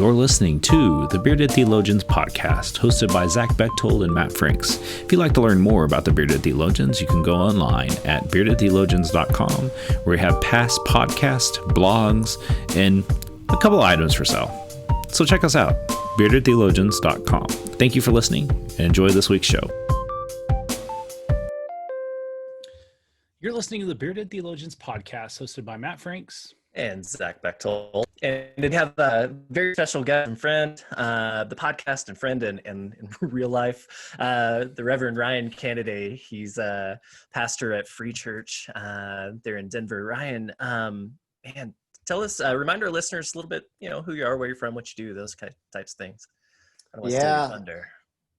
You're listening to the Bearded Theologians podcast, hosted by Zach Bechtold and Matt Franks. If you'd like to learn more about the Bearded Theologians, you can go online at beardedtheologians.com, where we have past podcasts, blogs, and a couple items for sale. So check us out, beardedtheologians.com. Thank you for listening, and enjoy this week's show. You're listening to the Bearded Theologians podcast, hosted by Matt Franks and Zach Bechtold. And we have a very special guest and friend, the podcast and friend in real life, the Reverend Ryan Canaday. He's a pastor at Free Church there in Denver. Ryan, man, tell us, remind our listeners a little bit, who you are, where you're from, what you do, those types of things. I don't want to steal your thunder.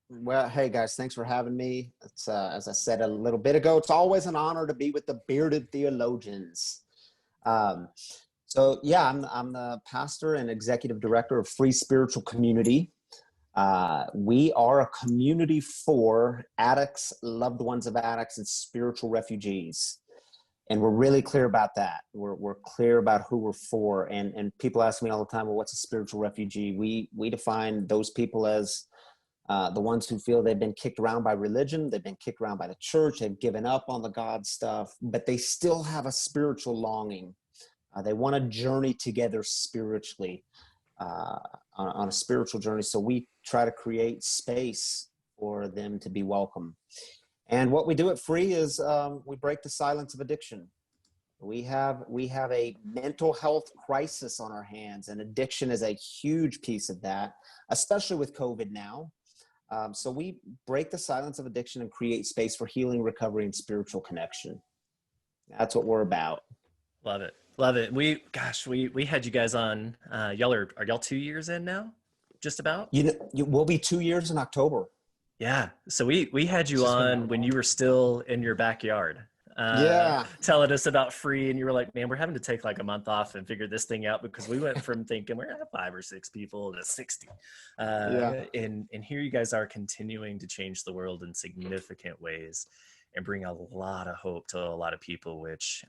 Well, hey guys, thanks for having me. It's as I said a little bit ago, it's always an honor to be with the Bearded Theologians. I'm the pastor and executive director of Free Spiritual Community. We are a community for addicts, loved ones of addicts, and spiritual refugees. And we're really clear about that. We're clear about who we're for. And people ask me all the time, well, what's a spiritual refugee? We define those people as the ones who feel they've been kicked around by religion, they've been kicked around by the church, they've given up on the God stuff, but they still have a spiritual longing. They want to journey together spiritually, on a spiritual journey. So we try to create space for them to be welcome. And what we do at Free is we break the silence of addiction. We have a mental health crisis on our hands, and addiction is a huge piece of that, especially with COVID now. So we break the silence of addiction and create space for healing, recovery, and spiritual connection. That's what we're about. Love it. Love it. We had you guys on, are y'all 2 years in now? Just about? We'll be 2 years in October. Yeah. So we had you on when you were still in your backyard. Telling us about Free, and you were like, man, we're having to take like a month off and figure this thing out, because we went from thinking we're gonna have 5 or 6 people to 60. And here you guys are continuing to change the world in significant ways and bring a lot of hope to a lot of people, which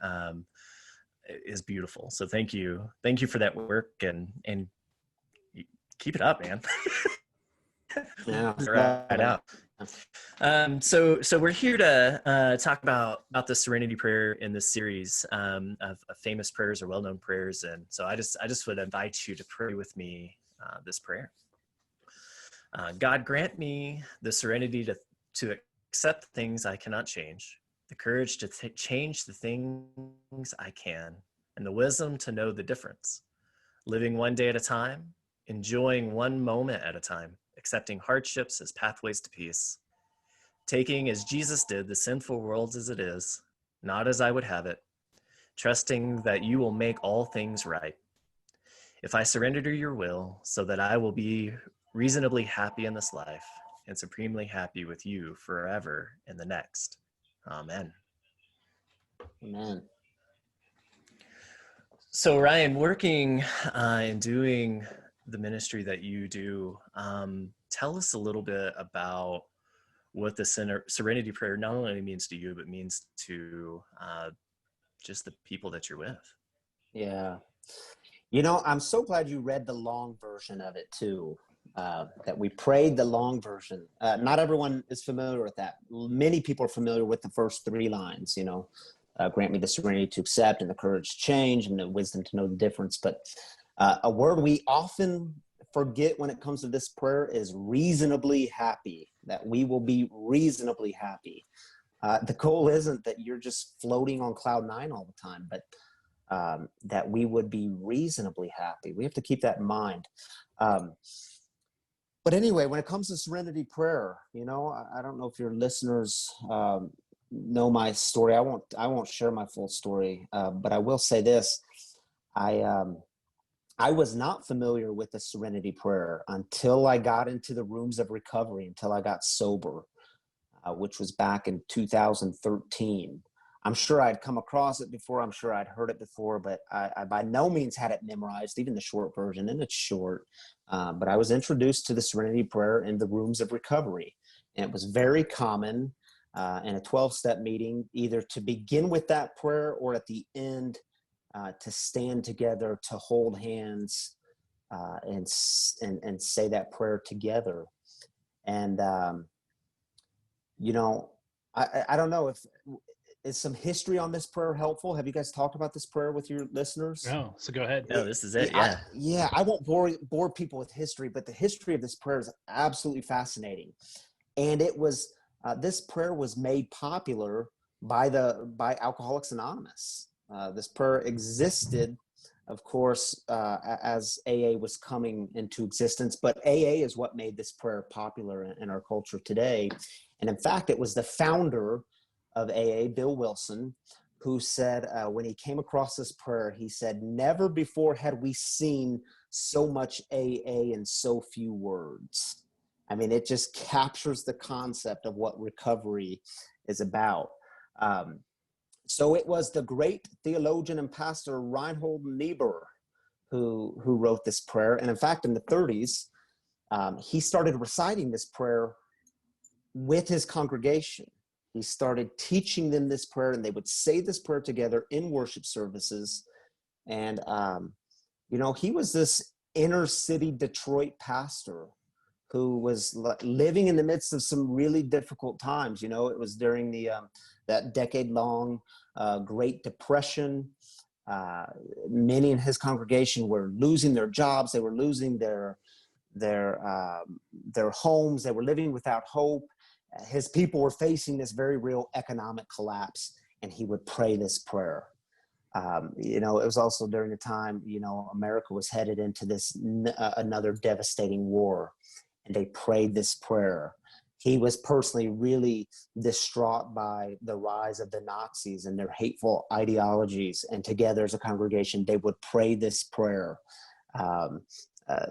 is beautiful. So thank you for that work, and keep it up, man. Yeah. Right out. So we're here to talk about the Serenity Prayer in this series of famous prayers or well-known prayers, and so I just would invite you to pray with me this prayer. God, grant me the serenity to accept things I cannot change, the courage to change the things I can, and the wisdom to know the difference. Living one day at a time, enjoying one moment at a time, accepting hardships as pathways to peace, taking as Jesus did the sinful world as it is, not as I would have it, trusting that you will make all things right. If I surrender to your will, so that I will be reasonably happy in this life and supremely happy with you forever in the next. Amen. Amen. So Ryan, working and doing the ministry that you do, tell us a little bit about what the Serenity Prayer not only means to you, but means to just the people that you're with. Yeah. I'm so glad you read the long version of it too, that we prayed the long version. Not everyone is familiar with that. Many people are familiar with the first 3 lines, grant me the serenity to accept and the courage to change and the wisdom to know the difference. But a word we often forget when it comes to this prayer is reasonably happy, that we will be reasonably happy. The goal isn't that you're just floating on cloud 9 all the time, but that we would be reasonably happy. We have to keep that in mind. But anyway, when it comes to Serenity Prayer, I don't know if your listeners know my story. I won't share my full story, but I will say this. I was not familiar with the Serenity Prayer until I got into the rooms of recovery, until I got sober, which was back in 2013. I'm sure I'd come across it before. I'm sure I'd heard it before, but I by no means had it memorized, even the short version, and it's short. But I was introduced to the Serenity Prayer in the rooms of recovery, and it was very common in a 12-step meeting, either to begin with that prayer or at the end to stand together, to hold hands, and say that prayer together. And, you know, I don't know if, is some history on this prayer helpful? Have you guys talked about this prayer with your listeners? No, so go ahead. No, this is it. Yeah. I won't bore people with history, but the history of this prayer is absolutely fascinating. And it was, this prayer was made popular by Alcoholics Anonymous. This prayer existed, of course, as AA was coming into existence, but AA is what made this prayer popular in our culture today. And in fact, it was the founder of AA, Bill Wilson, who said, when he came across this prayer, he said, "Never before had we seen so much AA in so few words." I mean, it just captures the concept of what recovery is about. So it was the great theologian and pastor Reinhold Niebuhr who wrote this prayer. And in fact, in the 30s, he started reciting this prayer with his congregation. He started teaching them this prayer, and they would say this prayer together in worship services. And, you know, he was this inner city Detroit pastor who was living in the midst of some really difficult times. You know, it was during the that decade-long Great Depression. Many in his congregation were losing their jobs. They were losing their homes. They were living without hope. His people were facing this very real economic collapse, and he would pray this prayer. You know, it was also during the time, you know, America was headed into this another devastating war, and they prayed this prayer. He was personally really distraught by the rise of the Nazis and their hateful ideologies, and together as a congregation, they would pray this prayer.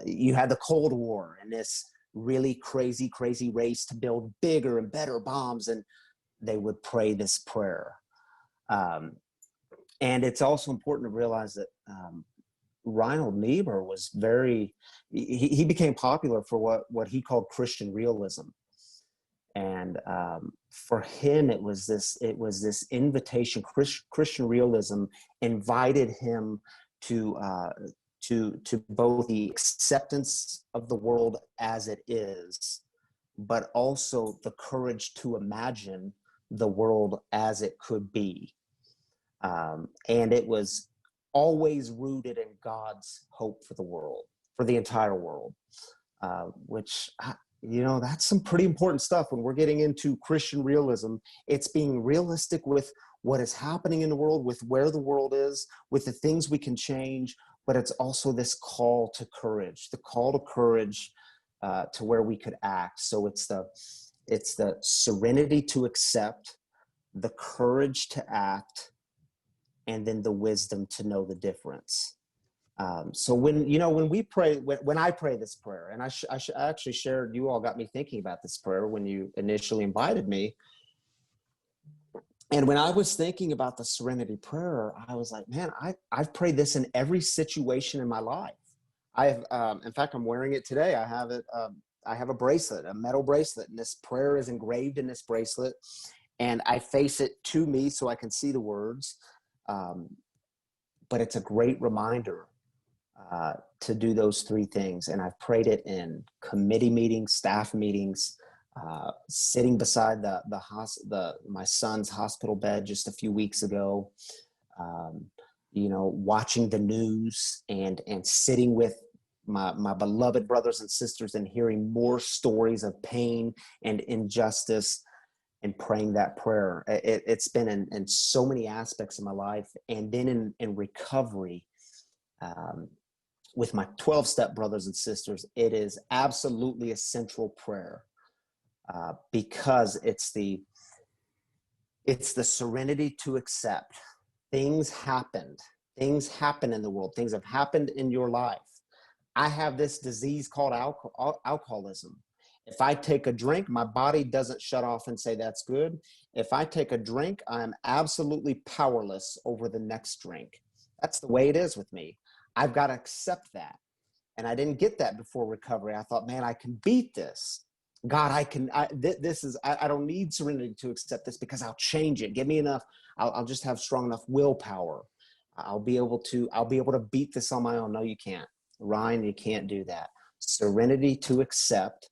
You had the Cold War and this really crazy race to build bigger and better bombs, and they would pray this prayer. And it's also important to realize that Reinhold Niebuhr was he became popular for what he called Christian realism. And for him, it was this invitation. Christian realism invited him to both the acceptance of the world as it is, but also the courage to imagine the world as it could be. And it was always rooted in God's hope for the world, for the entire world, which, you know, that's some pretty important stuff when we're getting into Christian realism. It's being realistic with what is happening in the world, with where the world is, with the things we can change, but it's also this call to courage, to where we could act. So it's the serenity to accept, the courage to act, and then the wisdom to know the difference. So when I pray this prayer, and I actually shared, you all got me thinking about this prayer when you initially invited me. And when I was thinking about the Serenity Prayer, I was like, man, I've prayed this in every situation in my life. In fact, I'm wearing it today. I have it. I have a bracelet, a metal bracelet, and this prayer is engraved in this bracelet, and I face it to me so I can see the words. But it's a great reminder to do those three things. And I've prayed it in committee meetings, staff meetings, sitting beside my son's hospital bed just a few weeks ago, you know, watching the news and sitting with my beloved brothers and sisters and hearing more stories of pain and injustice and praying that prayer. It's been in so many aspects of my life. And then in recovery, with my 12-step brothers and sisters, it is absolutely a central prayer, because it's the serenity to accept. Things happen in the world. Things have happened in your life. I have this disease called alcoholism. If I take a drink, my body doesn't shut off and say that's good. If I take a drink, I'm absolutely powerless over the next drink. That's the way it is with me. I've got to accept that. And I didn't get that before recovery. I thought, man, I can beat this. God, I don't need serenity to accept this because I'll change it. Give me enough. I'll just have strong enough willpower. I'll be able to beat this on my own. No, you can't. Ryan, you can't do that. Serenity to accept,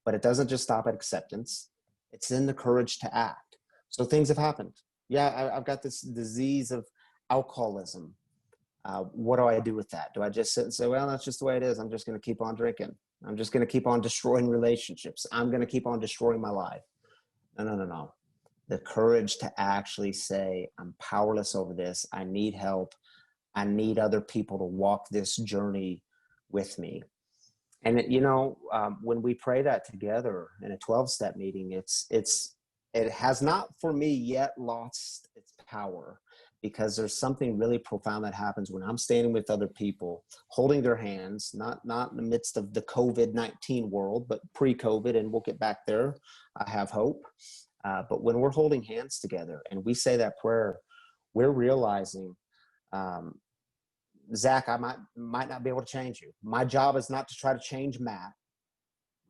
but it doesn't just stop at acceptance. It's in the courage to act. So things have happened. Yeah, I've got this disease of alcoholism. What do I do with that? Do I just sit and say, well, that's just the way it is. I'm just going to keep on drinking. I'm just going to keep on destroying relationships. I'm going to keep on destroying my life. No. The courage to actually say, I'm powerless over this. I need help. I need other people to walk this journey with me. And when we pray that together in a 12-step meeting, it has not for me yet lost its power, because there's something really profound that happens when I'm standing with other people, holding their hands, not in the midst of the COVID-19 world, but pre-COVID, and we'll get back there. I have hope. But when we're holding hands together and we say that prayer, we're realizing, Zach, I might not be able to change you. My job is not to try to change Matt.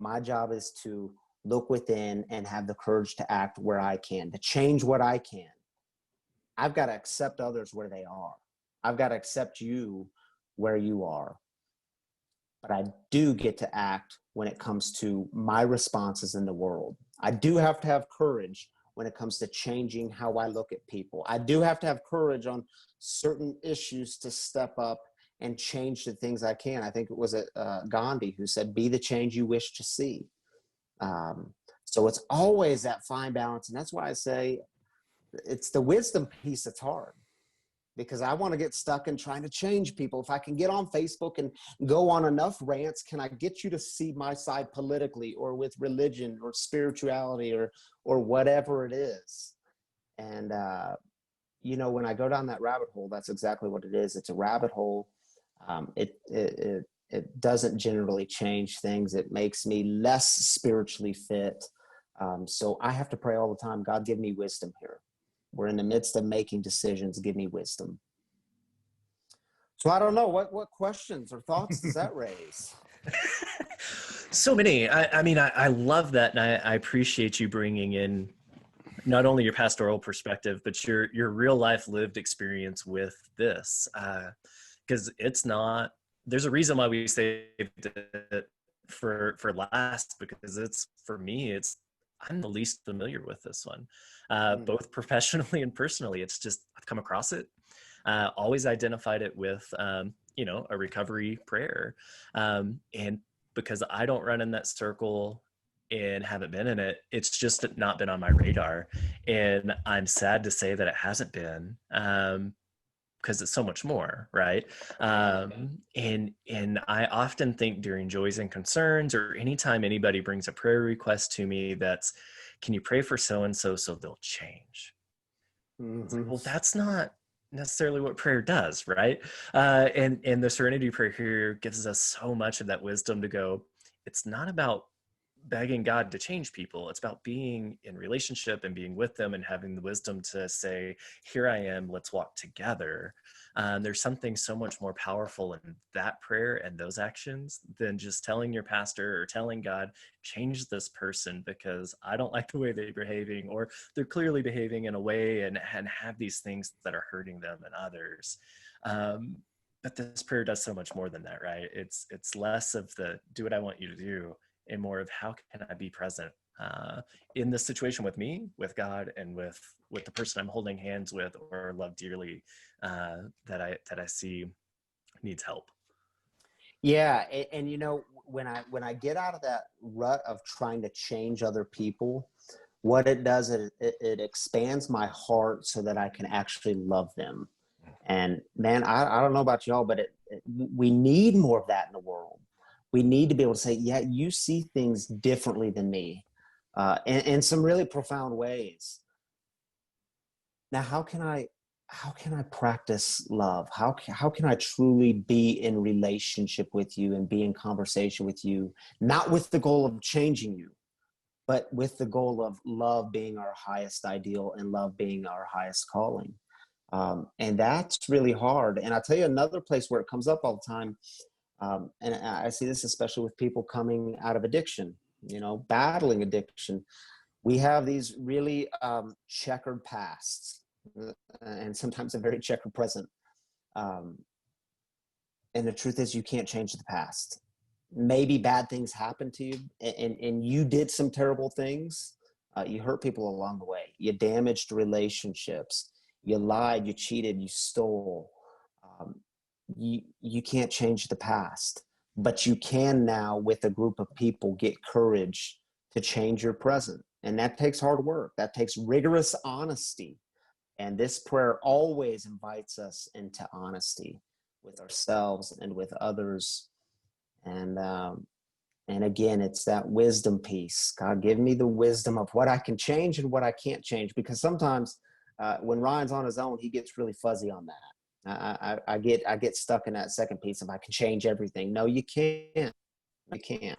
My job is to look within and have the courage to act where I can, to change what I can. I've got to accept others where they are. I've got to accept you where you are. But I do get to act when it comes to my responses in the world. I do have to have courage when it comes to changing how I look at people. I do have to have courage on certain issues to step up and change the things I can. I think it was Gandhi who said, be the change you wish to see. So it's always that fine balance. And that's why I say it's the wisdom piece that's hard, because I want to get stuck in trying to change people. If I can get on Facebook and go on enough rants, can I get you to see my side politically or with religion or spirituality or whatever it is? And, when I go down that rabbit hole, that's exactly what it is. It's a rabbit hole. It doesn't generally change things. It makes me less spiritually fit. So I have to pray all the time, God, give me wisdom here. We're in the midst of making decisions. Give me wisdom. So I don't know, what questions or thoughts does that raise? So many. I love that. And I appreciate you bringing in not only your pastoral perspective, but your real life lived experience with this. Because there's a reason why we saved it for last, because I'm the least familiar with this one, both professionally and personally. It's just, I've come across it, always identified it with, a recovery prayer. And because I don't run in that circle and haven't been in it, it's just not been on my radar. And I'm sad to say that it hasn't been, because it's so much more, right? And I often think during joys and concerns, or anytime anybody brings a prayer request to me, that's, can you pray for so-and-so so they'll change? It's like, well, that's not necessarily what prayer does, right? And the Serenity Prayer here gives us so much of that wisdom to go, it's not about begging God to change people. It's about being in relationship and being with them and having the wisdom to say, here I am, let's walk together. There's something so much more powerful in that prayer and those actions than just telling your pastor or telling God, change this person because I don't like the way they're behaving, or they're clearly behaving in a way and have these things that are hurting them and others. But this prayer does so much more than that, right? It's less of the do what I want you to do, and more of how can I be present in this situation with me, with God, and with the person I'm holding hands with or love dearly, that I see needs help. Yeah, and when I get out of that rut of trying to change other people, what it does is it expands my heart so that I can actually love them. And man, I don't know about y'all, but we need more of that in the world. We need to be able to say, yeah, you see things differently than me, in some really profound ways. Now, how can I practice love? How can I truly be in relationship with you and be in conversation with you, not with the goal of changing you, but with the goal of love being our highest ideal and love being our highest calling? And that's really hard. And I'll tell you another place where it comes up all the time. And I see this especially with people coming out of addiction, battling addiction. We have these really checkered pasts, and sometimes a very checkered present. And the truth is, you can't change the past. Maybe bad things happened to you, and you did some terrible things. You hurt people along the way. You damaged relationships. You lied, you cheated, you stole. You can't change the past, but you can now, with a group of people, get courage to change your present. And that takes hard work. That takes rigorous honesty. And this prayer always invites us into honesty with ourselves and with others. And again, it's that wisdom piece. God, give me the wisdom of what I can change and what I can't change. Because sometimes when Ryan's on his own, he gets really fuzzy on that. I get stuck in that second piece of I can change everything. No, you can't. You can't.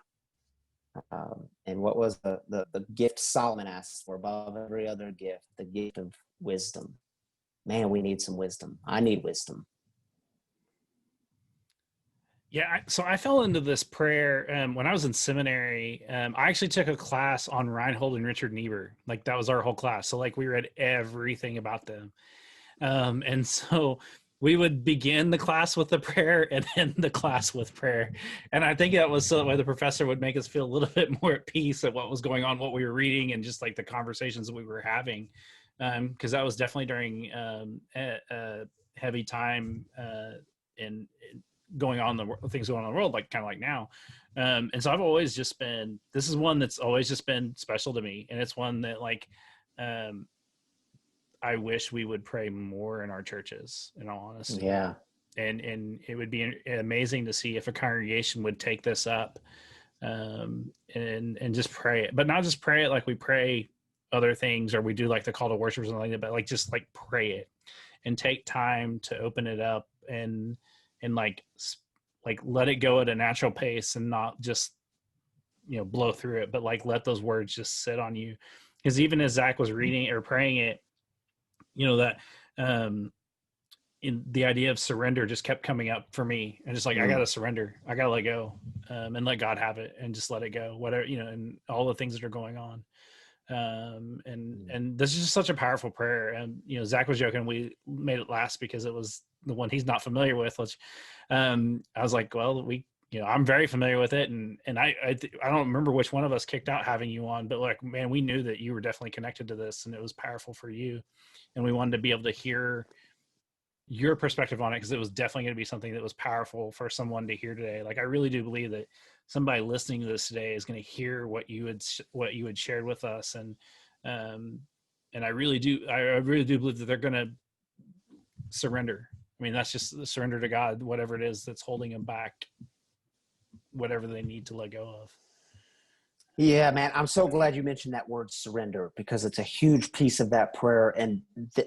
And what was the gift Solomon asked for above every other gift? The gift of wisdom. Man, we need some wisdom. I need wisdom. Yeah, so I fell into this prayer when I was in seminary. I actually took a class on Reinhold and Richard Niebuhr. Like, that was our whole class. So, like, we read everything about them. And so we would begin the class with the prayer and end the class with prayer. And I think that was so that way the professor would make us feel a little bit more at peace at what was going on, what we were reading, and just like the conversations that we were having. Because that was definitely during a heavy time in going on, the things going on in the world, like kind of like now. And so I've always just been, this is one that's always just been special to me. And it's one that, like, I wish we would pray more in our churches, in all honesty. Yeah. And it would be amazing to see if a congregation would take this up and just pray it, but not just pray it like we pray other things, or we do like the call to worship or something like that, but like just like pray it and take time to open it up and like let it go at a natural pace and not just, blow through it, but like let those words just sit on you. Because even as Zach was reading or praying it, that in the idea of surrender just kept coming up for me, and just like, I gotta surrender, I gotta let go, and let God have it, and just let it go, whatever, and all the things that are going on. And this is just such a powerful prayer. And Zach was joking, we made it last because it was the one he's not familiar with, which I was like, well, I'm very familiar with it, and I don't remember which one of us kicked out having you on, but like, man, we knew that you were definitely connected to this, and it was powerful for you, and we wanted to be able to hear your perspective on it, because it was definitely going to be something that was powerful for someone to hear today. Like, I really do believe that somebody listening to this today is going to hear what you had shared with us, and I really do believe that they're going to surrender. I mean, that's just the surrender to God, whatever it is that's holding them back, whatever they need to let go of. Yeah, man, I'm so glad you mentioned that word surrender, because it's a huge piece of that prayer. And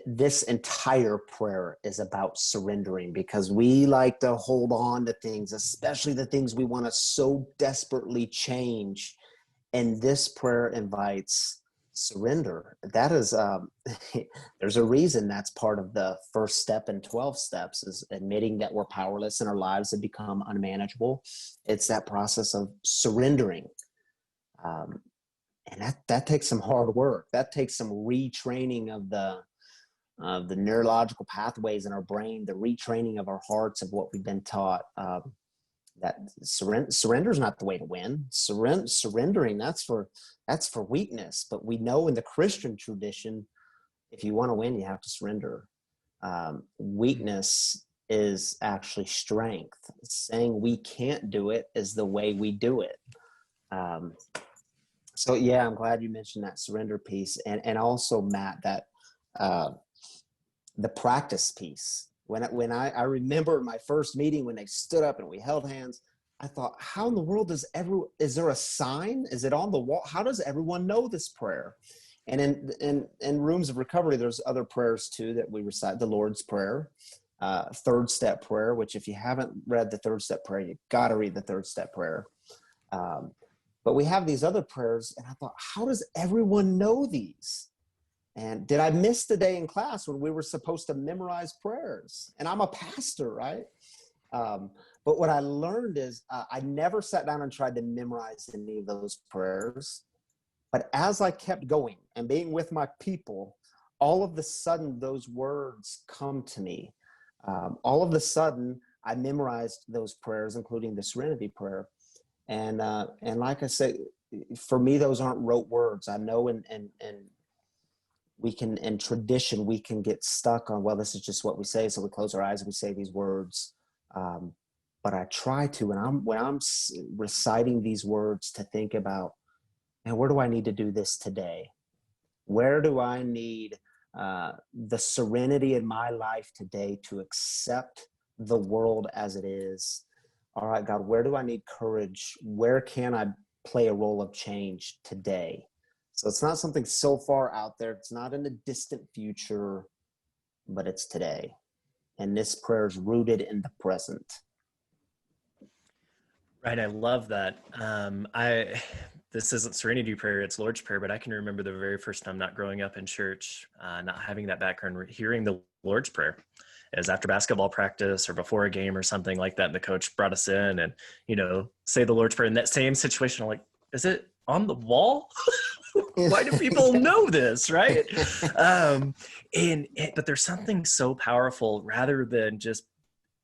this entire prayer is about surrendering, because we like to hold on to things, especially the things we want to so desperately change. And this prayer invites surrender. That is, there's a reason that's part of the first step in 12 steps, is admitting that we're powerless and our lives have become unmanageable. It's that process of surrendering. And that takes some hard work. That takes some retraining of the neurological pathways in our brain, the retraining of our hearts of what we've been taught. That surrender is not the way to win. Surrendering, that's for weakness. But we know in the Christian tradition, if you want to win, you have to surrender. Weakness is actually strength. Saying we can't do it is the way we do it. So yeah, I'm glad you mentioned that surrender piece, and also, Matt, that the practice piece. When I remember my first meeting when they stood up and we held hands, I thought, how in the world is there a sign? Is it on the wall? How does everyone know this prayer? And in rooms of recovery, there's other prayers too that we recite. The Lord's Prayer, third step prayer, which if you haven't read the third step prayer, you got to read the third step prayer. But we have these other prayers, and I thought, how does everyone know these? And did I miss the day in class when we were supposed to memorize prayers? And I'm a pastor, right? But what I learned is I never sat down and tried to memorize any of those prayers. But as I kept going and being with my people, all of a sudden those words come to me. All of a sudden I memorized those prayers, including the Serenity Prayer. And like I say, for me, those aren't rote words. I know and we can, in tradition, we can get stuck on, well, this is just what we say. So we close our eyes and we say these words. But I try to, when I'm reciting these words, to think about, and where do I need to do this today? Where do I need the serenity in my life today to accept the world as it is? All right, God, where do I need courage? Where can I play a role of change today? So it's not something so far out there. It's not in the distant future, but it's today. And this prayer is rooted in the present. Right. I love that. This isn't Serenity Prayer, it's Lord's Prayer, but I can remember the very first time, not growing up in church, not having that background, hearing the Lord's Prayer. It was after basketball practice or before a game or something like that. And the coach brought us in and, say the Lord's Prayer in that same situation. I'm like, is it on the wall? Why do people know this? Right. But there's something so powerful, rather than just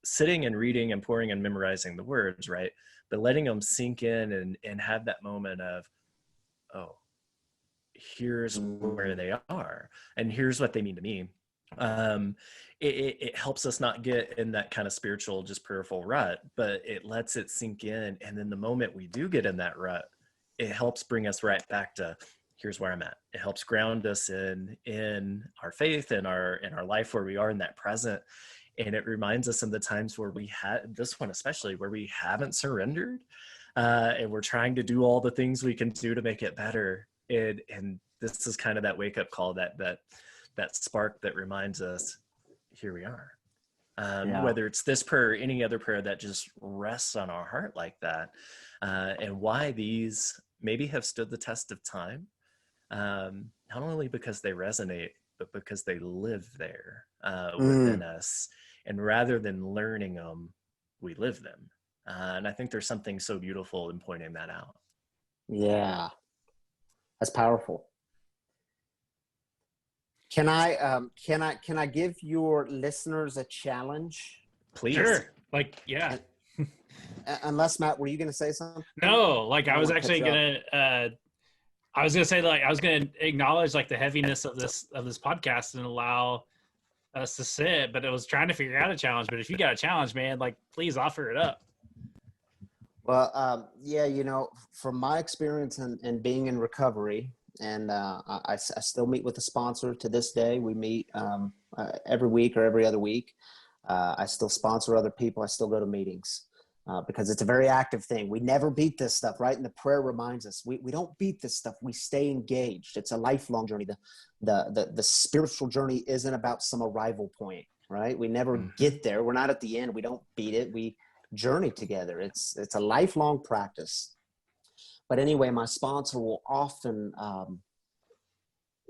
sitting and reading and pouring and memorizing the words, right? But letting them sink in and have that moment of, oh, here's where they are and here's what they mean to me. It helps us not get in that kind of spiritual, just prayerful rut, but it lets it sink in. And then the moment we do get in that rut, it helps bring us right back to, here's where I'm at. It helps ground us in our faith and in our life, where we are in that present. And it reminds us of the times where we had, this one especially, where we haven't surrendered, and we're trying to do all the things we can do to make it better. And this is kind of that wake up call, that spark that reminds us, here we are. Whether it's this prayer or any other prayer that just rests on our heart like that, and why these maybe have stood the test of time, not only because they resonate, but because they live there within us. And rather than learning them, we live them. And I think there's something so beautiful in pointing that out. Yeah, that's powerful. Can I give your listeners a challenge? Please. Sure. Yeah. Unless, Matt, were you going to say something? No, I was actually going to, I was going to say, I was going to acknowledge the heaviness of this podcast and allow us to sit, but I was trying to figure out a challenge. But if you got a challenge, man, please offer it up. Well, from my experience in being in recovery, and I still meet with a sponsor to this day. We meet every week or every other week. I still sponsor other people. I still go to meetings because it's a very active thing. We never beat this stuff, right? And the prayer reminds us, we don't beat this stuff. We stay engaged. It's a lifelong journey. The spiritual journey isn't about some arrival point, right? We never get there. We're not at the end. We don't beat it. We journey together. It's a lifelong practice. But anyway, my sponsor will often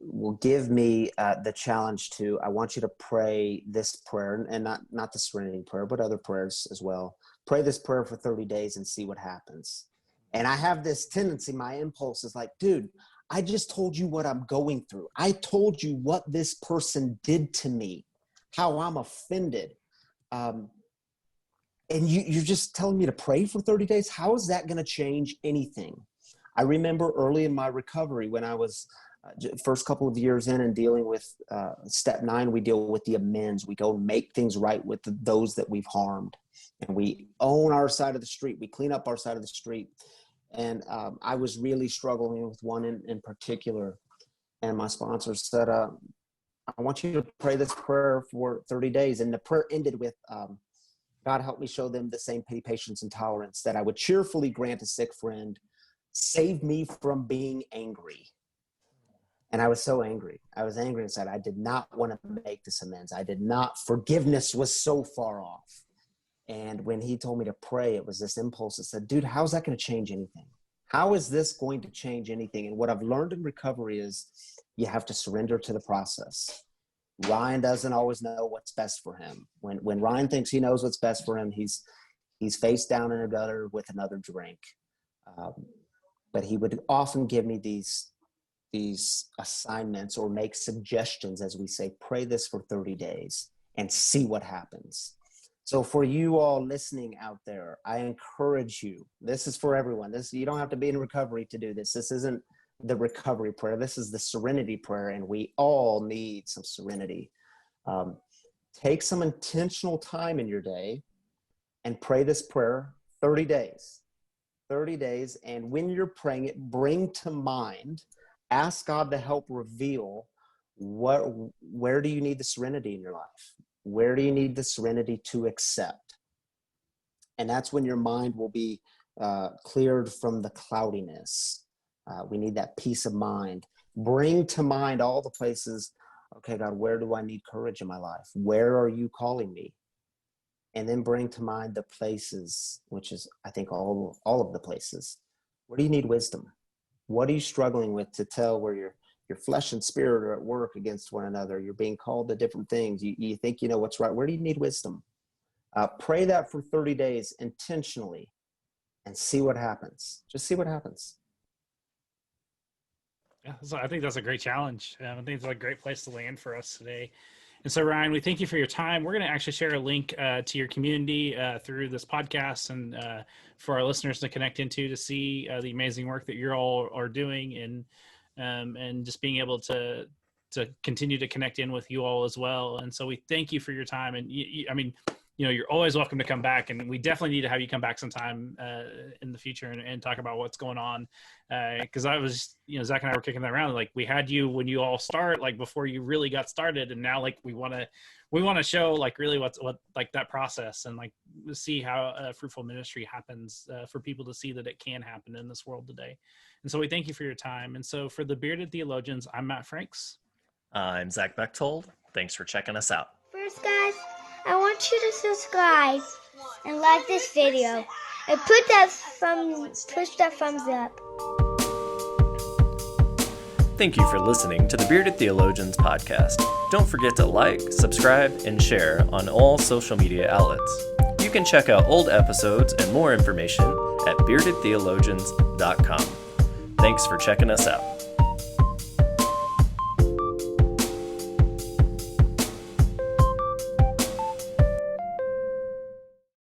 will give me the challenge to, I want you to pray this prayer, and not the Serenity Prayer, but other prayers as well. Pray this prayer for 30 days and see what happens. And I have this tendency, my impulse is dude, I just told you what I'm going through. I told you what this person did to me, how I'm offended. And you're just telling me to pray for 30 days? How is that going to change anything? I remember early in my recovery when I was first couple of years in and dealing with step 9, we deal with the amends. We go make things right with those that we've harmed. And we own our side of the street. We clean up our side of the street. And I was really struggling with one in particular. And my sponsor said, I want you to pray this prayer for 30 days. And the prayer ended with, God, help me show them the same pity, patience, and tolerance that I would cheerfully grant a sick friend. Save me from being angry. And I was so angry. I was angry inside. I did not want to make this amends. Forgiveness was so far off. And when he told me to pray, it was this impulse that said, dude, how's that going to change anything? How is this going to change anything? And what I've learned in recovery is you have to surrender to the process. Ryan doesn't always know what's best for him. When Ryan thinks he knows what's best for him, he's face down in a gutter with another drink. But he would often give me these assignments or make suggestions, as we say, pray this for 30 days and see what happens. So for you all listening out there, I encourage you, this is for everyone. You don't have to be in recovery to do this. This isn't the recovery prayer. This is the serenity prayer, and we all need some serenity. Take some intentional time in your day and pray this prayer 30 days. 30 days, and when you're praying it, bring to mind, ask God to help reveal where do you need the serenity in your life? Where do you need the serenity to accept? And that's when your mind will be cleared from the cloudiness. We need that peace of mind. Bring to mind all the places, okay, God, where do I need courage in my life? Where are you calling me? And then bring to mind the places, which is, I think, all of the places. Where do you need wisdom? What are you struggling with to tell where your flesh and spirit are at work against one another? You're being called to different things. You think you know what's right. Where do you need wisdom? Pray that for 30 days intentionally and see what happens. Just see what happens. Yeah, so I think that's a great challenge. I think it's a great place to land for us today. And so, Ryan, we thank you for your time. We're going to actually share a link to your community through this podcast, and for our listeners to connect into to see the amazing work that you're all are doing, and just being able to continue to connect in with you all as well. And so we thank you for your time. And I mean, you're always welcome to come back, and we definitely need to have you come back sometime in the future and talk about what's going on. Because I was, Zach and I were kicking that around. Like, we had you when you all start, like before you really got started, and now like we want to show like really what like that process, and like see how fruitful ministry happens for people to see that it can happen in this world today. And so we thank you for your time. And so for the Bearded Theologians, I'm Matt Franks. I'm Zach Bechtold. Thanks for checking us out. First, guys, I want you to subscribe and like this video and push that thumbs up. Thank you for listening to the Bearded Theologians podcast. Don't forget to like, subscribe, and share on all social media outlets. You can check out old episodes and more information at beardedtheologians.com. Thanks for checking us out.